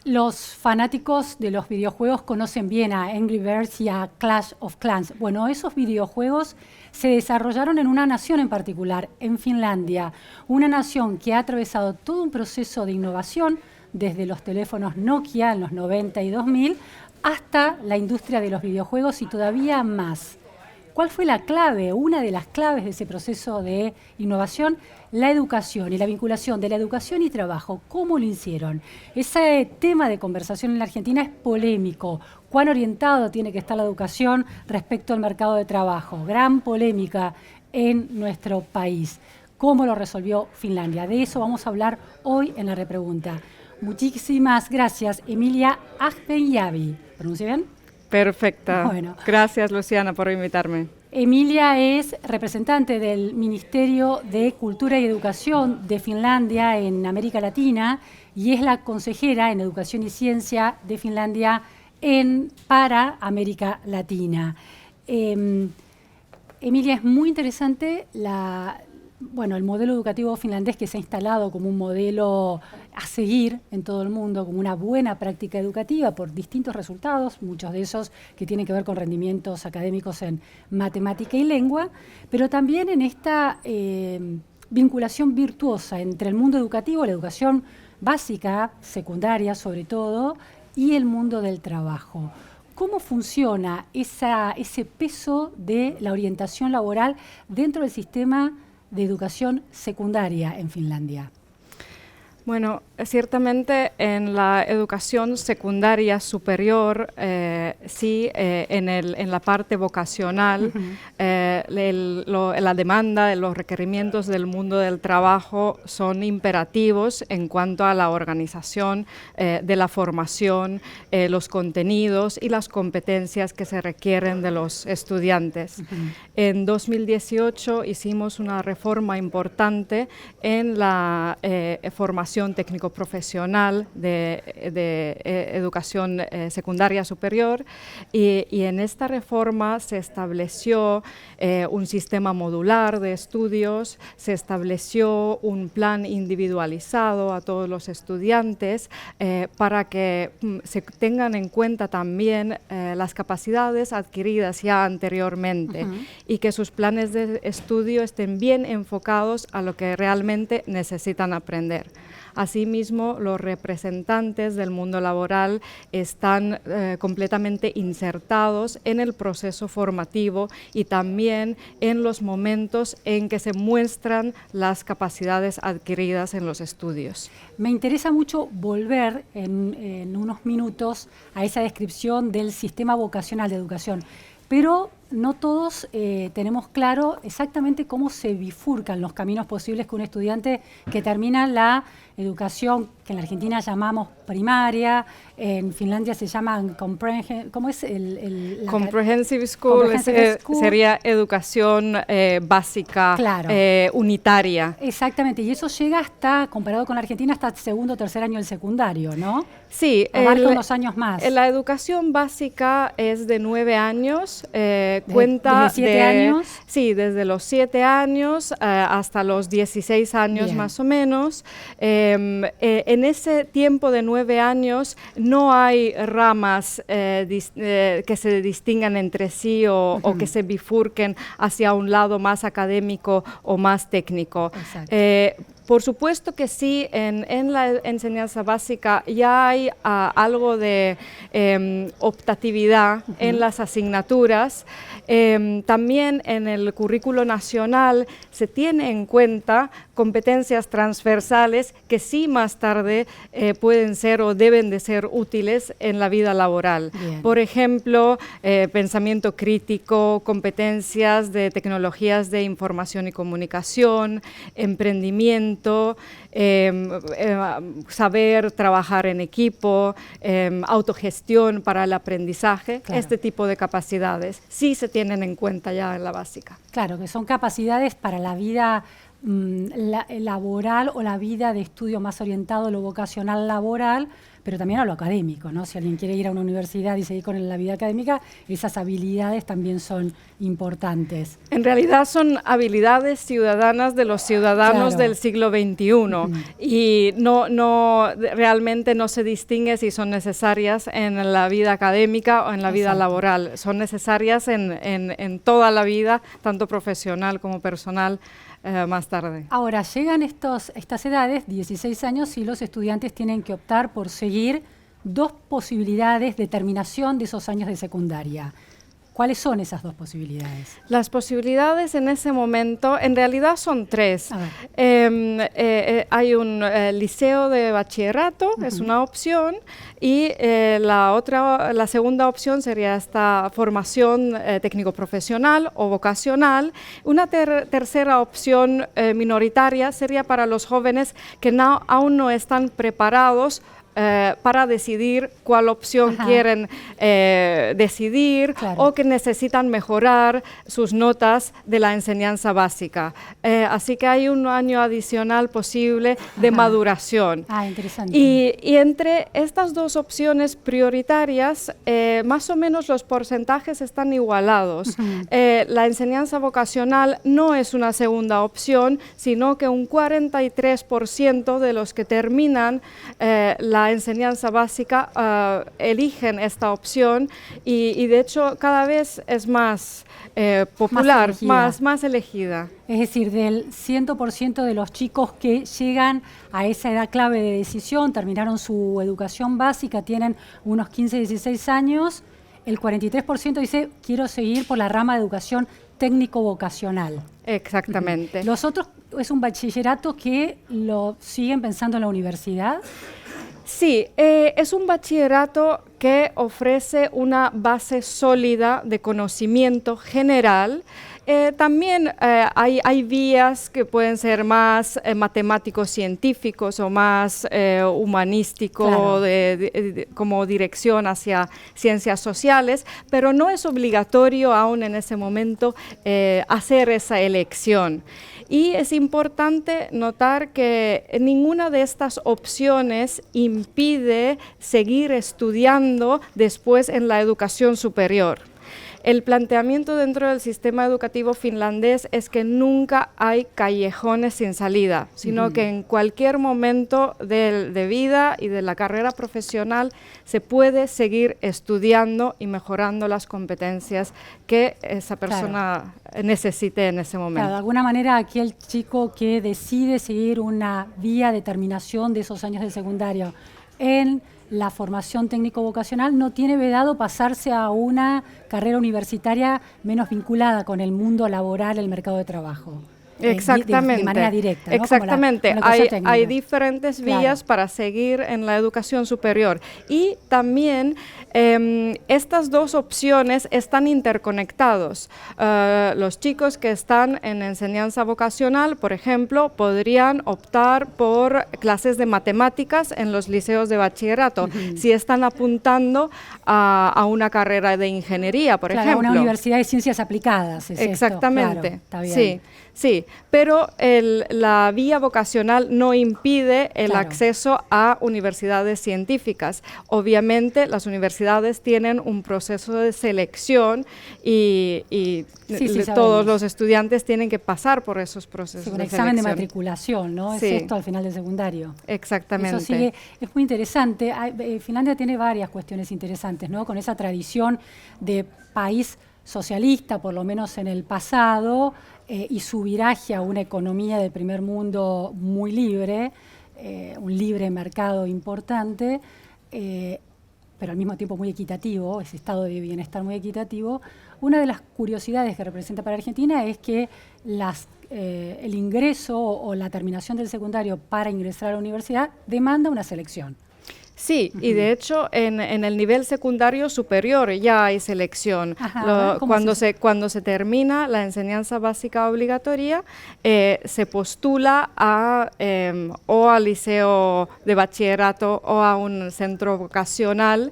Los fanáticos de los videojuegos conocen bien a Angry Birds y a Clash of Clans. Bueno, esos videojuegos se desarrollaron en una nación en particular, en Finlandia, una nación que ha atravesado todo un proceso de innovación desde los teléfonos Nokia en los 90 y 2000 hasta la industria de los videojuegos y todavía más. ¿Cuál fue la clave, una de las claves de ese proceso de innovación? La educación y la vinculación de la educación y trabajo. ¿Cómo lo hicieron? Ese tema de conversación en la Argentina es polémico. ¿Cuán orientado tiene que estar la educación respecto al mercado de trabajo? Gran polémica en nuestro país. ¿Cómo lo resolvió Finlandia? De eso vamos a hablar hoy en la repregunta. Muchísimas gracias, Emilia Ahvenjärvi. ¿Pronuncia bien? Perfecta. Bueno. Gracias, Luciana, por invitarme. Emilia es representante del Ministerio de Cultura y Educación de Finlandia en América Latina y es la consejera en Educación y Ciencia de Finlandia para América Latina. Emilia, es muy interesante el modelo educativo finlandés que se ha instalado como un modelo a seguir en todo el mundo, como una buena práctica educativa por distintos resultados, muchos de esos que tienen que ver con rendimientos académicos en matemática y lengua, pero también en esta vinculación virtuosa entre el mundo educativo, la educación básica, secundaria sobre todo, y el mundo del trabajo. ¿Cómo funciona ese peso de la orientación laboral dentro del sistema de educación secundaria en Finlandia? Bueno, ciertamente en la educación secundaria superior, en la parte vocacional, la demanda, los requerimientos del mundo del trabajo son imperativos en cuanto a la organización de la formación, los contenidos y las competencias que se requieren de los estudiantes. En 2018 hicimos una reforma importante en la formación técnico-profesional de educación secundaria superior y en esta reforma se estableció un sistema modular de estudios, se estableció un plan individualizado a todos los estudiantes para que se tengan en cuenta también las capacidades adquiridas ya anteriormente y que sus planes de estudio estén bien enfocados a lo que realmente necesitan aprender. Asimismo, los representantes del mundo laboral están completamente insertados en el proceso formativo y también en los momentos en que se muestran las capacidades adquiridas en los estudios. Me interesa mucho volver en unos minutos a esa descripción del sistema vocacional de educación, pero no todos tenemos claro exactamente cómo se bifurcan los caminos posibles que un estudiante que termina la educación que en la Argentina llamamos primaria, en Finlandia se llama ¿cómo es Comprehensive School? Sería educación básica, claro, unitaria. Exactamente, y eso llega hasta, comparado con la Argentina, hasta el segundo o tercer año del secundario, ¿no? Sí. Abarca unos años más. La educación básica es de 9 años, ¿Desde 7 años? Sí, desde los 7 años hasta los 16 años. Bien. Más o menos. En ese tiempo de 9 años no hay ramas que se distingan entre sí o que se bifurquen hacia un lado más académico o más técnico. Por supuesto que sí, en la enseñanza básica ya hay algo de optatividad en las asignaturas. También en el currículo nacional se tiene en cuenta competencias transversales que sí más tarde pueden ser o deben de ser útiles en la vida laboral. Bien. Por ejemplo, pensamiento crítico, competencias de tecnologías de información y comunicación, emprendimiento, saber trabajar en equipo, autogestión para el aprendizaje, claro. Este tipo de capacidades sí se tienen en cuenta ya en la básica. Claro, que son capacidades para la vida laboral o la vida de estudio más orientado a lo vocacional laboral, pero también a lo académico, ¿no? Si alguien quiere ir a una universidad y seguir con la vida académica, esas habilidades también son importantes. En realidad son habilidades ciudadanas de los ciudadanos del siglo XXI y realmente no se distingue si son necesarias en la vida académica o en la vida laboral. Son necesarias en toda la vida, tanto profesional como personal. Más tarde. Ahora, llegan estas edades, 16 años, y los estudiantes tienen que optar por seguir dos posibilidades de terminación de esos años de secundaria. ¿Cuáles son esas dos posibilidades? Las posibilidades en ese momento, en realidad son tres. Hay un liceo de bachillerato, es una opción, y la segunda opción sería esta formación técnico-profesional o vocacional. Una tercera opción minoritaria sería para los jóvenes que aún no están preparados para decidir cuál opción quieren decidir o que necesitan mejorar sus notas de la enseñanza básica. Así que hay un año adicional posible de maduración. Interesante. Y entre estas dos opciones prioritarias, más o menos los porcentajes están igualados. La enseñanza vocacional no es una segunda opción, sino que un 43% de los que terminan la enseñanza básica eligen esta opción y de hecho cada vez es más popular, más elegida. Es decir, del 100% de los chicos que llegan a esa edad clave de decisión, terminaron su educación básica, tienen unos 15, 16 años, el 43% dice quiero seguir por la rama de educación técnico-vocacional. Exactamente. Los otros es un bachillerato que lo siguen pensando en la universidad. Sí, es un bachillerato que ofrece una base sólida de conocimiento general. También hay vías que pueden ser más matemáticos científicos o más humanístico, como dirección hacia ciencias sociales, pero no es obligatorio aún en ese momento hacer esa elección. Y es importante notar que ninguna de estas opciones impide seguir estudiando después en la educación superior. El planteamiento dentro del sistema educativo finlandés es que nunca hay callejones sin salida, sino que en cualquier momento de vida y de la carrera profesional se puede seguir estudiando y mejorando las competencias que esa persona necesite en ese momento. De alguna manera aquel chico que decide seguir una vía de terminación de esos años de secundario en la formación técnico-vocacional no tiene vedado pasarse a una carrera universitaria menos vinculada con el mundo laboral, el mercado de trabajo. Exactamente. De manera directa, ¿no? Exactamente. Como Hay diferentes vías para seguir en la educación superior. Y también estas dos opciones están interconectados. Los chicos que están en enseñanza vocacional, por ejemplo, podrían optar por clases de matemáticas en los liceos de bachillerato, si están apuntando a una carrera de ingeniería, por ejemplo. Una universidad de ciencias aplicadas. Exactamente. Está bien. Sí, pero la vía vocacional no impide el acceso a universidades científicas. Obviamente las universidades tienen un proceso de selección y todos los estudiantes tienen que pasar por esos procesos un de examen selección. de matriculación, ¿no? Es esto al final del secundario. Exactamente. Eso sigue, es muy interesante. Finlandia tiene varias cuestiones interesantes, ¿no? Con esa tradición de país socialista, por lo menos en el pasado, y su viraje a una economía del primer mundo muy libre, un libre mercado importante, pero al mismo tiempo muy equitativo, ese estado de bienestar muy equitativo. Una de las curiosidades que representa para Argentina es que el ingreso o la terminación del secundario para ingresar a la universidad demanda una selección. Sí, y de hecho en el nivel secundario superior ya hay selección. Cuando se termina la enseñanza básica obligatoria, se postula o al liceo de bachillerato o a un centro vocacional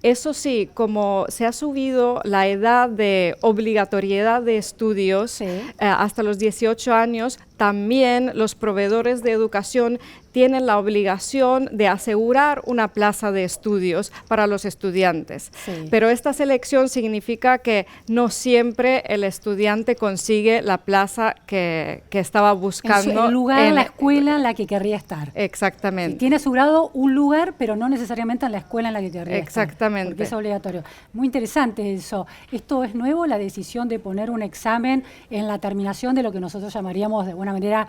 Eso sí, como se ha subido la edad de obligatoriedad de estudios hasta los 18 años, también los proveedores de educación tienen la obligación de asegurar una plaza de estudios para los estudiantes. Pero esta selección significa que no siempre el estudiante consigue la plaza que estaba buscando. El lugar en la escuela en la que querría estar. Exactamente. Tiene asegurado un lugar, pero no necesariamente en la escuela en la que querría estar. Exactamente. Porque es obligatorio. Muy interesante eso. ¿Esto es nuevo, la decisión de poner un examen en la terminación de lo que nosotros llamaríamos de alguna manera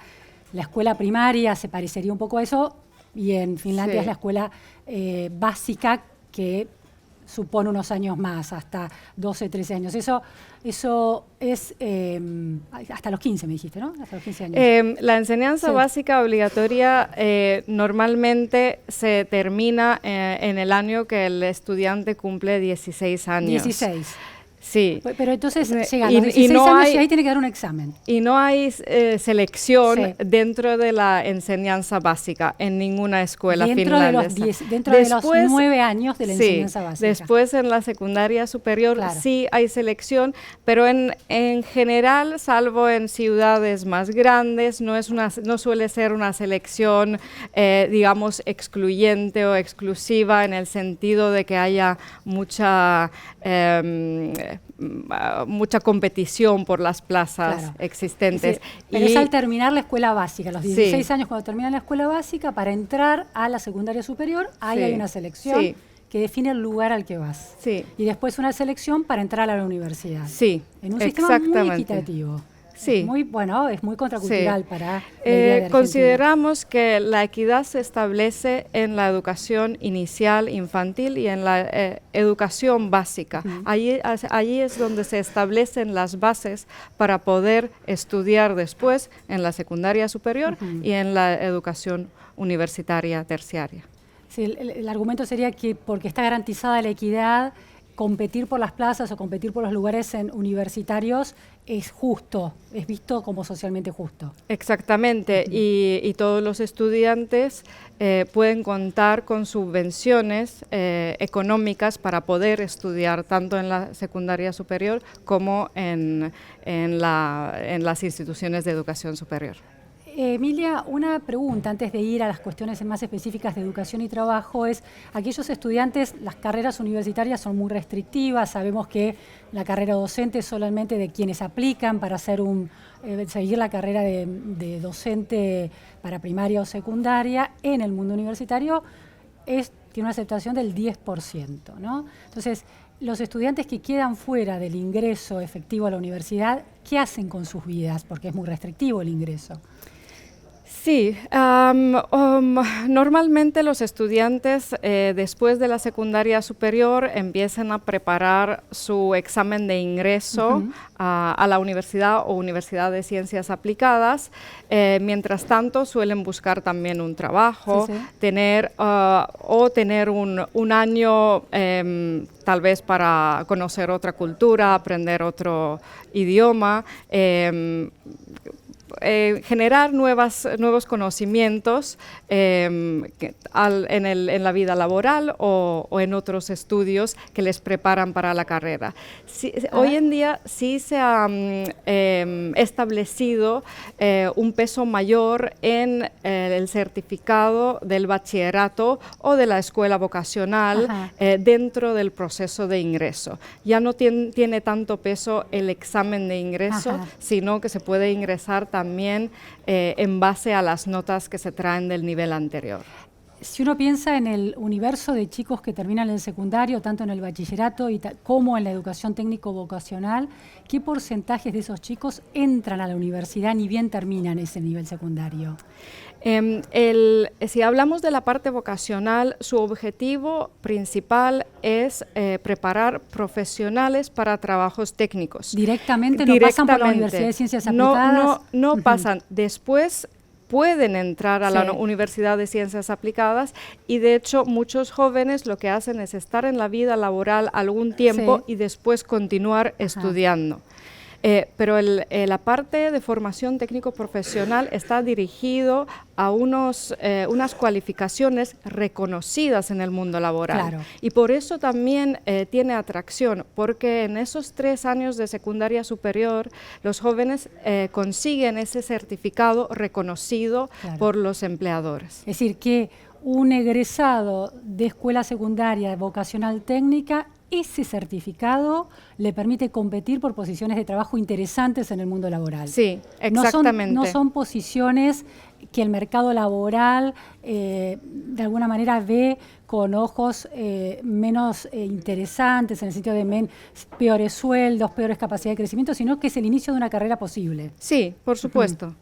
la escuela primaria? Se parecería un poco a eso, y en Finlandia es la escuela básica, que supone unos años más, hasta 12, 13 años. Eso es hasta los 15, me dijiste, ¿no? Hasta los 15 años. La enseñanza básica obligatoria normalmente se termina en el año que el estudiante cumple 16 años. 16. Sí. Pero entonces llega a los 16 años y ahí tiene que dar un examen. Y no hay selección dentro de la enseñanza básica en ninguna escuela finlandesa. Dentro de los 9 años de la enseñanza básica. Después en la secundaria superior sí hay selección, pero en general, salvo en ciudades más grandes, no suele ser una selección, digamos, excluyente o exclusiva, en el sentido de que haya mucha competición por las plazas existentes. Pero es al terminar la escuela básica, los 16 años, cuando terminan la escuela básica, para entrar a la secundaria superior, ahí hay una selección que define el lugar al que vas. Y después una selección para entrar a la universidad. En un sistema muy equitativo. Es muy, bueno, es muy contracultural para la idea de consideramos que la equidad se establece en la educación inicial, infantil, y en la educación básica. Allí es donde se establecen las bases para poder estudiar después en la secundaria superior y en la educación universitaria terciaria. Sí, el argumento sería que porque está garantizada la equidad, competir por las plazas o competir por los lugares universitarios es justo, es visto como socialmente justo. Exactamente, y todos los estudiantes pueden contar con subvenciones económicas para poder estudiar tanto en la secundaria superior como en las instituciones de educación superior. Emilia, una pregunta antes de ir a las cuestiones más específicas de educación y trabajo es, aquellos estudiantes, las carreras universitarias son muy restrictivas, sabemos que la carrera docente es solamente de quienes aplican para hacer seguir la carrera de docente para primaria o secundaria en el mundo universitario, tiene una aceptación del 10%, ¿no? Entonces, los estudiantes que quedan fuera del ingreso efectivo a la universidad, ¿qué hacen con sus vidas? Porque es muy restrictivo el ingreso. Sí, normalmente los estudiantes después de la secundaria superior empiezan a preparar su examen de ingreso a la universidad o universidad de ciencias aplicadas. Mientras tanto suelen buscar también un trabajo, tener un año tal vez para conocer otra cultura, aprender otro idioma, generar nuevos conocimientos en la vida laboral o en otros estudios que les preparan para la carrera. Hoy en día sí se ha establecido un peso mayor en el certificado del bachillerato o de la escuela vocacional dentro del proceso de ingreso. Ya no tiene tanto peso el examen de ingreso, sino que se puede ingresar también en base a las notas que se traen del nivel anterior. Si uno piensa en el universo de chicos que terminan el secundario, tanto en el bachillerato como en la educación técnico-vocacional, ¿qué porcentajes de esos chicos entran a la universidad ni bien terminan ese nivel secundario? Si hablamos de la parte vocacional, su objetivo principal es preparar profesionales para trabajos técnicos. ¿Directamente no pasan por la Universidad de Ciencias Aplicadas? No pasan. Después pueden entrar a la Universidad de Ciencias Aplicadas y de hecho muchos jóvenes lo que hacen es estar en la vida laboral algún tiempo y después continuar estudiando. Pero la parte de formación técnico-profesional está dirigido a unas cualificaciones reconocidas en el mundo laboral. Claro. Y por eso también tiene atracción, porque en esos 3 años de secundaria superior, los jóvenes consiguen ese certificado reconocido por los empleadores. Es decir, que un egresado de escuela secundaria vocacional técnica, ese certificado le permite competir por posiciones de trabajo interesantes en el mundo laboral. Sí, exactamente. No son posiciones que el mercado laboral de alguna manera ve con ojos menos interesantes, en el sentido de peores sueldos, peores capacidades de crecimiento, sino que es el inicio de una carrera posible. Sí, por supuesto.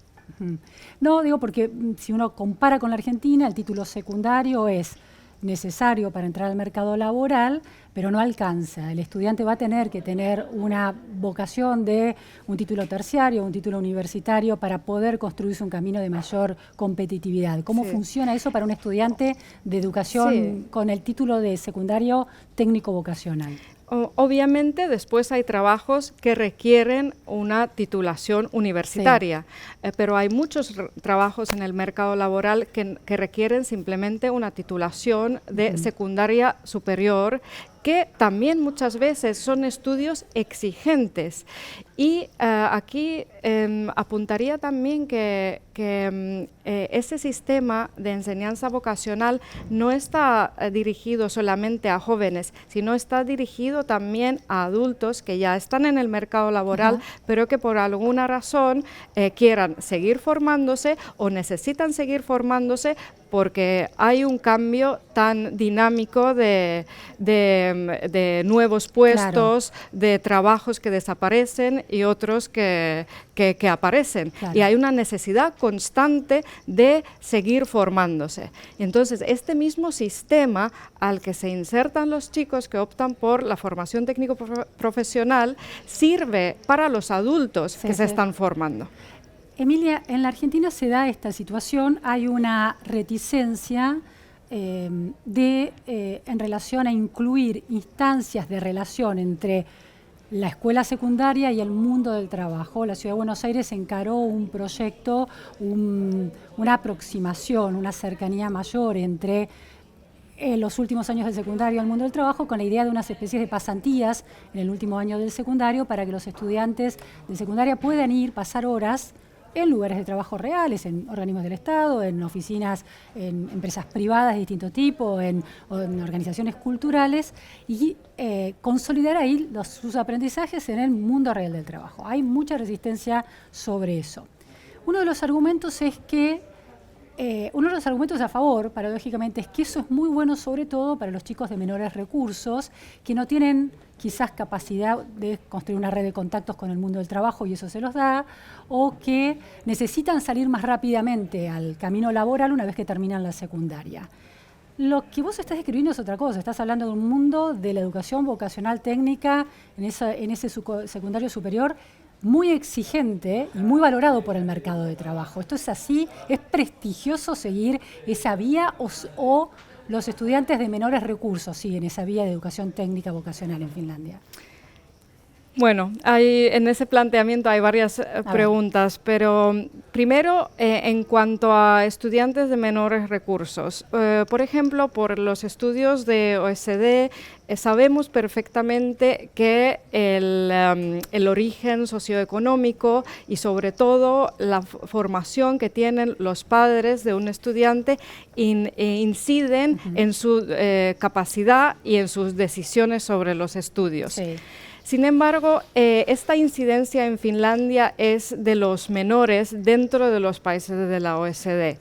No, digo porque si uno compara con la Argentina, el título secundario es necesario para entrar al mercado laboral, pero no alcanza. El estudiante va a tener que tener una vocación de un título terciario, un título universitario para poder construirse un camino de mayor competitividad. ¿Cómo funciona eso para un estudiante de educación con el título de secundario técnico vocacional? Obviamente después hay trabajos que requieren una titulación universitaria, pero hay muchos trabajos en el mercado laboral que requieren simplemente una titulación de secundaria superior, que también muchas veces son estudios exigentes. Y aquí apuntaría también que ese sistema de enseñanza vocacional no está dirigido solamente a jóvenes, sino está dirigido también a adultos que ya están en el mercado laboral, pero que por alguna razón quieran seguir formándose o necesitan seguir formándose porque hay un cambio tan dinámico de nuevos puestos, de trabajos que desaparecen y otros que aparecen. Y hay una necesidad constante de seguir formándose. Entonces, este mismo sistema al que se insertan los chicos que optan por la formación técnico-profesional sirve para los adultos que se están formando. Emilia, en la Argentina se da esta situación, hay una reticencia en relación a incluir instancias de relación entre la escuela secundaria y el mundo del trabajo. La Ciudad de Buenos Aires encaró un proyecto, una aproximación, una cercanía mayor entre los últimos años del secundario al mundo del trabajo, con la idea de unas especies de pasantías en el último año del secundario para que los estudiantes de secundaria puedan pasar horas en lugares de trabajo reales, en organismos del Estado, en oficinas, en empresas privadas de distinto tipo, o en organizaciones culturales, y consolidar ahí sus aprendizajes en el mundo real del trabajo. Hay mucha resistencia sobre eso. Uno de los argumentos es que uno de los argumentos a favor, paradójicamente, es que eso es muy bueno sobre todo para los chicos de menores recursos que no tienen quizás capacidad de construir una red de contactos con el mundo del trabajo y eso se los da, o que necesitan salir más rápidamente al camino laboral una vez que terminan la secundaria. Lo que vos estás describiendo es otra cosa, estás hablando de un mundo de la educación vocacional técnica en ese secundario superior muy exigente y muy valorado por el mercado de trabajo. ¿Esto es así? ¿Es prestigioso seguir esa vía o los estudiantes de menores recursos siguen esa vía de educación técnica vocacional en Finlandia? Bueno, en ese planteamiento hay varias preguntas, pero primero, en cuanto a estudiantes de menores recursos, por ejemplo, por los estudios de OECD, sabemos perfectamente que el origen socioeconómico y sobre todo la formación que tienen los padres de un estudiante inciden en su capacidad y en sus decisiones sobre los estudios. Sí. Sin embargo, esta incidencia en Finlandia es de los menores dentro de los países de la OECD.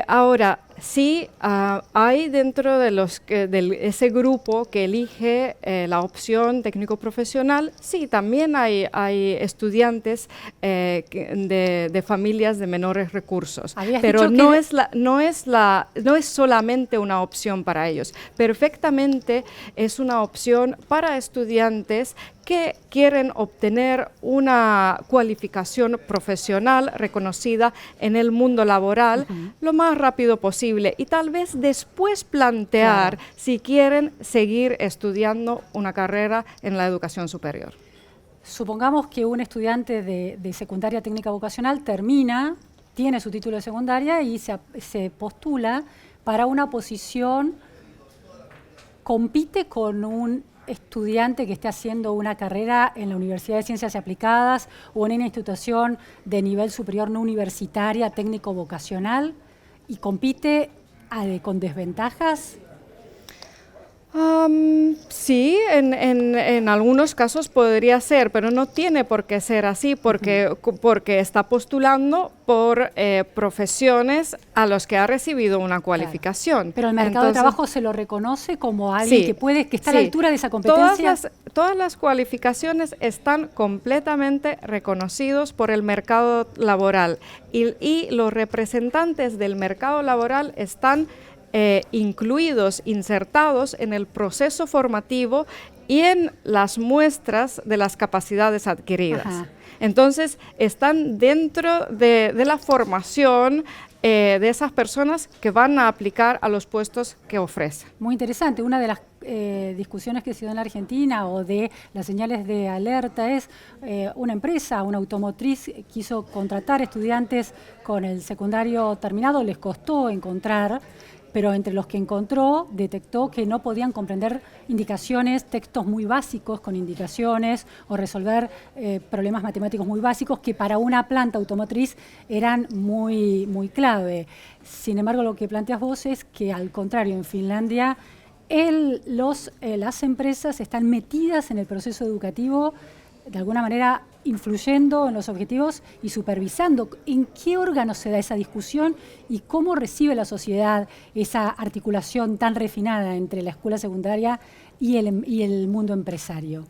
Ahora, sí, hay dentro de ese grupo que elige la opción técnico-profesional, sí, también hay estudiantes de familias de menores recursos, pero no es solamente una opción para ellos. Perfectamente es una opción para estudiantes que quieren obtener una cualificación profesional reconocida en el mundo laboral lo más rápido posible y tal vez después plantear si quieren seguir estudiando una carrera en la educación superior. supongamos que un estudiante de secundaria técnica vocacional tiene su título de secundaria y se postula para una posición, compite con un estudiante que esté haciendo una carrera en la Universidad de Ciencias Aplicadas o en una institución de nivel superior no universitaria, técnico vocacional, y compite con desventajas. Sí, en algunos casos podría ser, pero no tiene por qué ser así, porque está postulando por profesiones a los que ha recibido una cualificación. Claro. Pero el mercado de trabajo se lo reconoce como alguien que está a la altura de esa competencia. Todas las cualificaciones están completamente reconocidos por el mercado laboral y los representantes del mercado laboral están incluidos, insertados en el proceso formativo y en las muestras de las capacidades adquiridas. Ajá. Entonces, están dentro de la formación de esas personas que van a aplicar a los puestos que ofrecen. Muy interesante. Una de las discusiones que se dio en la Argentina o de las señales de alerta es una empresa, una automotriz, quiso contratar estudiantes con el secundario terminado, les costó encontrar, pero entre los que encontró detectó que no podían comprender indicaciones, textos muy básicos con indicaciones o resolver problemas matemáticos muy básicos que para una planta automotriz eran muy, muy clave. Sin embargo, lo que planteas vos es que al contrario, en Finlandia las empresas están metidas en el proceso educativo, de alguna manera influyendo en los objetivos y supervisando. ¿En qué órgano se da esa discusión y cómo recibe la sociedad esa articulación tan refinada entre la escuela secundaria y el mundo empresario?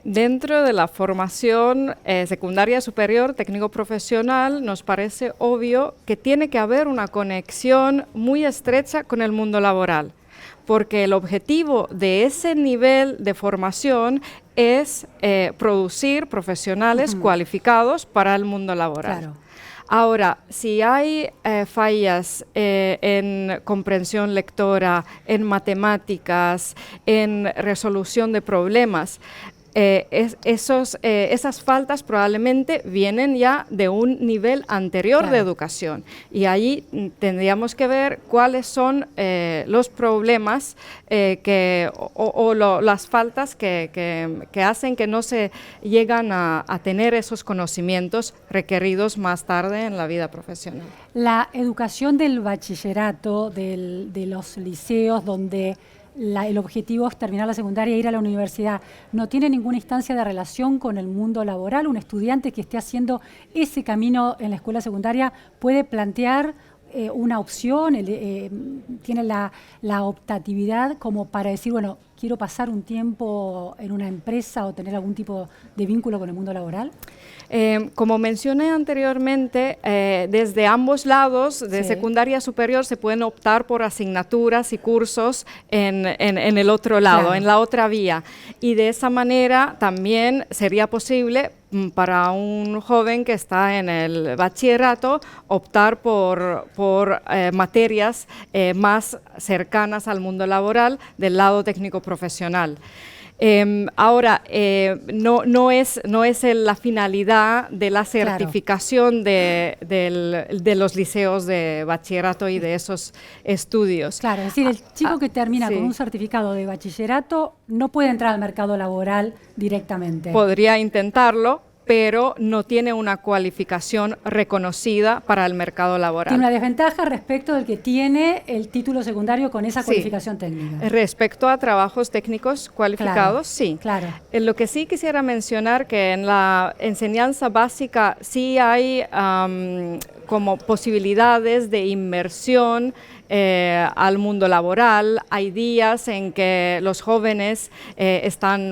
Dentro de la formación secundaria superior, técnico profesional, nos parece obvio que tiene que haber una conexión muy estrecha con el mundo laboral, porque el objetivo de ese nivel de formación es producir profesionales cualificados para el mundo laboral. Claro. Ahora, si hay fallas en comprensión lectora, en matemáticas, en resolución de problemas, esas faltas probablemente vienen ya de un nivel anterior de educación y ahí tendríamos que ver cuáles son los problemas las faltas que hacen que no se llegan a tener esos conocimientos requeridos más tarde en la vida profesional. La educación del bachillerato, de los liceos donde el objetivo es terminar la secundaria e ir a la universidad, ¿no tiene ninguna instancia de relación con el mundo laboral? ¿Un estudiante que esté haciendo ese camino en la escuela secundaria puede plantear una opción, tiene la optatividad como para decir, bueno, quiero pasar un tiempo en una empresa o tener algún tipo de vínculo con el mundo laboral? Como mencioné anteriormente, desde ambos lados de secundaria superior se pueden optar por asignaturas y cursos en el otro lado, en la otra vía. Y de esa manera también sería posible para un joven que está en el bachillerato optar por materias más cercanas al mundo laboral del lado técnico profesional. Ahora, no es la finalidad de la certificación de los liceos de bachillerato y de esos estudios. Claro, es decir, el chico que termina con un certificado de bachillerato no puede entrar al mercado laboral directamente. Podría intentarlo, pero no tiene una cualificación reconocida para el mercado laboral. Tiene una desventaja respecto del que tiene el título secundario con esa cualificación técnica. Respecto a trabajos técnicos cualificados, sí. Claro. Lo que sí quisiera mencionar que en la enseñanza básica sí hay como posibilidades de inmersión al mundo laboral. Hay días en que los jóvenes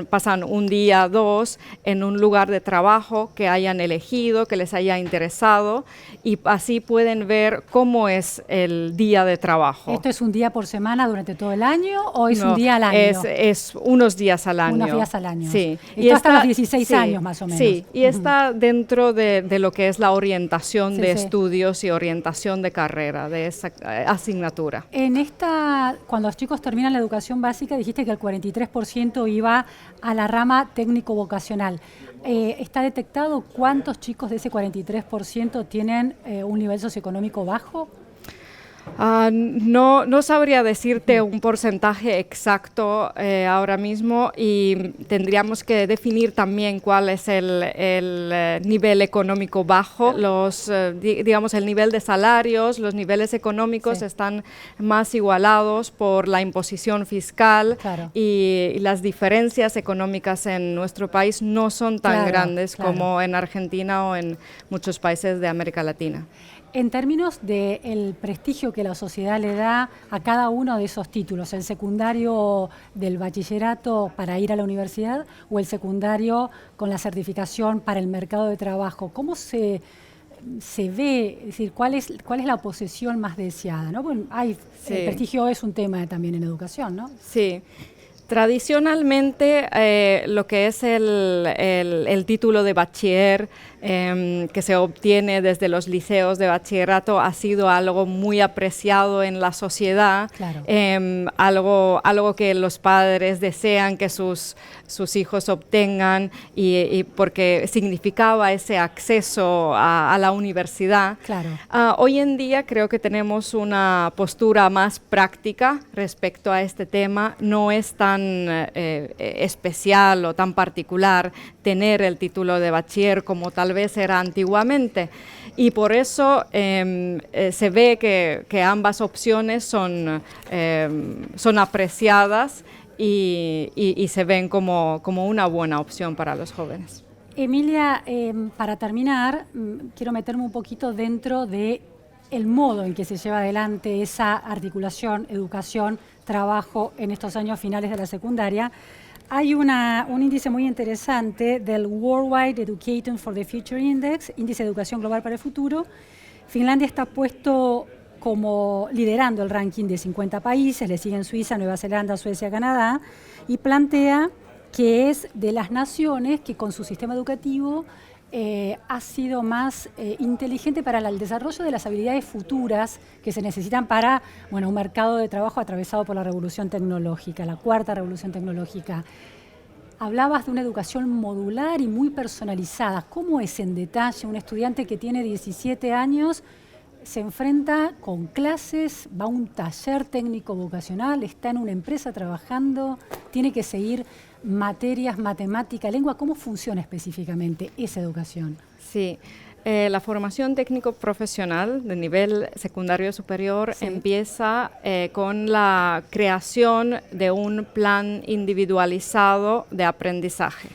pasan un día, dos, en un lugar de trabajo que hayan elegido, que les haya interesado, y así pueden ver cómo es el día de trabajo. ¿Esto es un día por semana durante todo el año o es un día al año? Es unos días al año. Unos días al año. Sí. Y hasta los 16 años más o menos. Sí, y está dentro de lo que es la orientación de estudios y orientación de carrera, de esa asignatura. asignatura. Cuando los chicos terminan la educación básica, dijiste que el 43% iba a la rama técnico-vocacional. ¿Está detectado cuántos chicos de ese 43% tienen un nivel socioeconómico bajo? No sabría decirte un porcentaje exacto ahora mismo, y tendríamos que definir también cuál es el nivel económico bajo. Digamos, el nivel de salarios, los niveles económicos están más igualados por la imposición fiscal, y las diferencias económicas en nuestro país no son tan grandes como en Argentina o en muchos países de América Latina. En términos del prestigio que la sociedad le da a cada uno de esos títulos, el secundario del bachillerato para ir a la universidad o el secundario con la certificación para el mercado de trabajo, ¿cómo se ve? Es decir, ¿cuál es la posesión más deseada, ¿no? Bueno, el prestigio es un tema también en educación, ¿no? Sí. Tradicionalmente, lo que es el título de bachiller que se obtiene desde los liceos de bachillerato ha sido algo muy apreciado en la sociedad, algo que los padres desean que sus hijos obtengan, y porque significaba ese acceso a la universidad. Hoy en día creo que tenemos una postura más práctica respecto a este tema. No es tan especial o tan particular tener el título de bachiller como tal vez era antiguamente, y por eso se ve que ambas opciones son apreciadas y se ven como una buena opción para los jóvenes. Emilia, para terminar, quiero meterme un poquito dentro de el modo en que se lleva adelante esa articulación, educación, trabajo en estos años finales de la secundaria. Hay un índice muy interesante del Worldwide Education for the Future Index, índice de educación global para el futuro. Finlandia está puesto como liderando el ranking de 50 países, le siguen Suiza, Nueva Zelanda, Suecia, Canadá, y plantea que es de las naciones que con su sistema educativo ha sido más inteligente para el desarrollo de las habilidades futuras que se necesitan para un mercado de trabajo atravesado por la revolución tecnológica, la cuarta revolución tecnológica. Hablabas de una educación modular y muy personalizada. ¿Cómo es en detalle un estudiante que tiene 17 años, se enfrenta con clases, va a un taller técnico vocacional, está en una empresa trabajando, tiene que seguir materias, matemática, lengua? ¿Cómo funciona específicamente esa educación? Sí, la formación técnico-profesional de nivel secundario superior empieza con la creación de un plan individualizado de aprendizaje.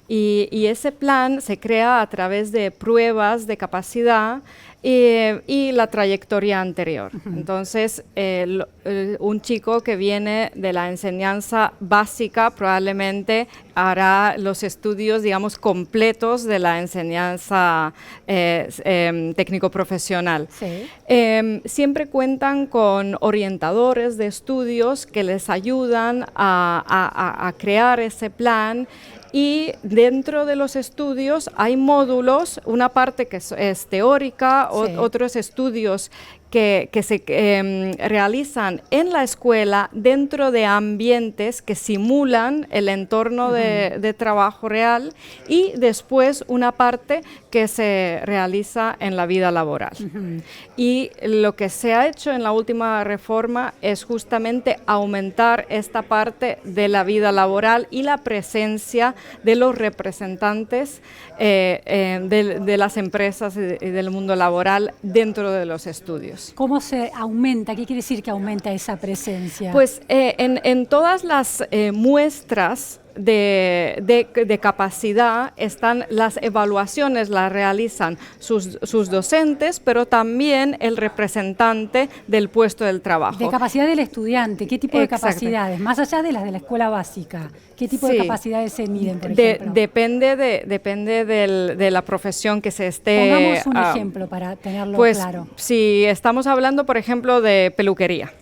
Y ese plan se crea a través de pruebas de capacidad y la trayectoria anterior. Entonces, un chico que viene de la enseñanza básica probablemente hará los estudios, digamos, completos de la enseñanza técnico-profesional. Siempre cuentan con orientadores de estudios que les ayudan a crear ese plan. Y dentro de los estudios hay módulos, una parte que es teórica, otros estudios que se realizan en la escuela dentro de ambientes que simulan el entorno de trabajo real, y después una parte que se realiza en la vida laboral. Y lo que se ha hecho en la última reforma es justamente aumentar esta parte de la vida laboral y la presencia de los representantes de las empresas y del mundo laboral dentro de los estudios. ¿Cómo se aumenta? ¿Qué quiere decir que aumenta esa presencia? Pues en todas las muestras de capacidad están las evaluaciones, las realizan sus docentes, pero también el representante del puesto del trabajo. De capacidad del estudiante, ¿qué tipo de capacidades? Más allá de las de la escuela básica, ¿qué tipo de capacidades se miden, por ejemplo? Depende de la profesión que se esté... Pongamos un ejemplo para tenerlo claro. Si estamos hablando, por ejemplo, de peluquería.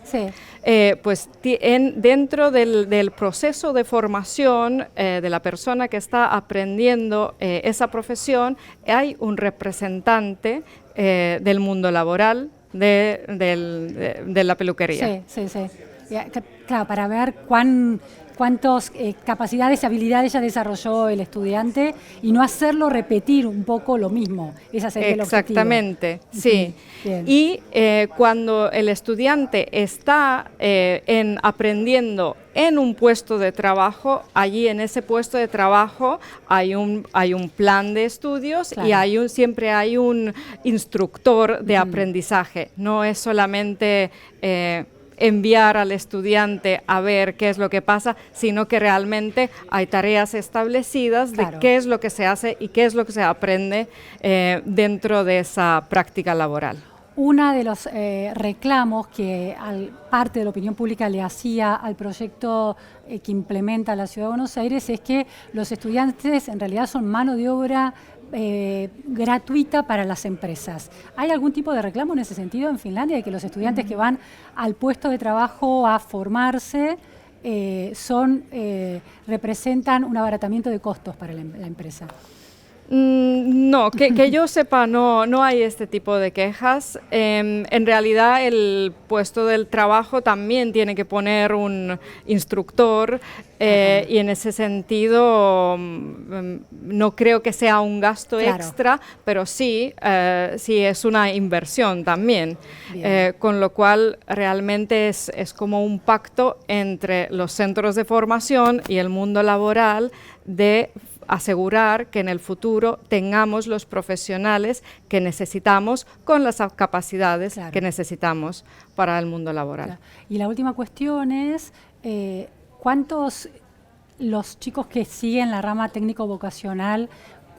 Dentro del proceso de formación de la persona que está aprendiendo esa profesión, hay un representante del mundo laboral de la peluquería. Sí, sí, sí. Claro, para ver cuántas capacidades y habilidades ya desarrolló el estudiante y no hacerlo repetir un poco lo mismo. Ese sería el objetivo. Exactamente, sí. Y cuando el estudiante está aprendiendo en un puesto de trabajo, allí en ese puesto de trabajo hay un plan de estudios, claro, y siempre hay un instructor de aprendizaje. No es solamente enviar al estudiante a ver qué es lo que pasa, sino que realmente hay tareas establecidas, claro, de qué es lo que se hace y qué es lo que se aprende dentro de esa práctica laboral. Uno de los reclamos que parte de la opinión pública le hacía al proyecto que implementa la Ciudad de Buenos Aires es que los estudiantes en realidad son mano de obra gratuita para las empresas. ¿Hay algún tipo de reclamo en ese sentido en Finlandia, de que los estudiantes que van al puesto de trabajo a formarse representan un abaratamiento de costos para la empresa? No, que yo sepa, no hay este tipo de quejas. En realidad el puesto del trabajo también tiene que poner un instructor y en ese sentido no creo que sea un gasto, claro, extra, pero sí es una inversión también. Con lo cual realmente es como un pacto entre los centros de formación y el mundo laboral de asegurar que en el futuro tengamos los profesionales que necesitamos con las capacidades, claro, que necesitamos para el mundo laboral. Claro. Y la última cuestión es, ¿cuántos los chicos que siguen la rama técnico-vocacional,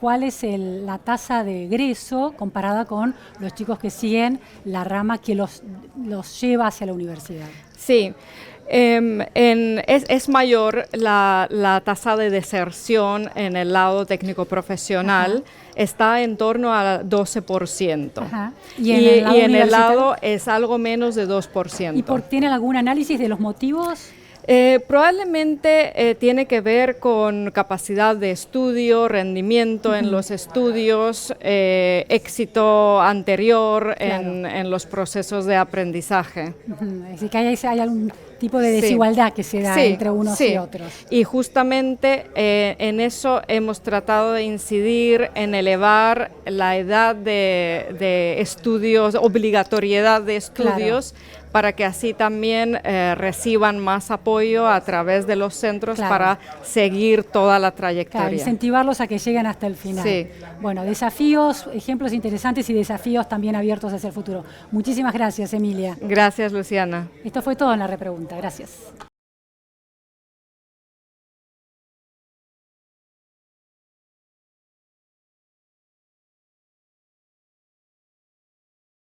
cuál es la tasa de egreso comparada con los chicos que siguen la rama que los lleva hacia la universidad? Sí. Es mayor la tasa de deserción en el lado técnico profesional, está en torno al 12%. Ajá. Y en el lado es algo menos de 2%. ¿Y tienen algún análisis de los motivos? Probablemente tiene que ver con capacidad de estudio, rendimiento en los estudios, éxito anterior, claro, en los procesos de aprendizaje. Es decir, que hay algún tipo de desigualdad que se da entre unos y otros. Y justamente en eso hemos tratado de incidir en elevar la edad de estudios, obligatoriedad de estudios, claro, para que así también reciban más apoyo a través de los centros, claro, para seguir toda la trayectoria. Claro, incentivarlos a que lleguen hasta el final. Sí. Bueno, desafíos, ejemplos interesantes y desafíos también abiertos hacia el futuro. Muchísimas gracias, Emilia. Gracias, Luciana. Esto fue todo en la repregunta. Gracias.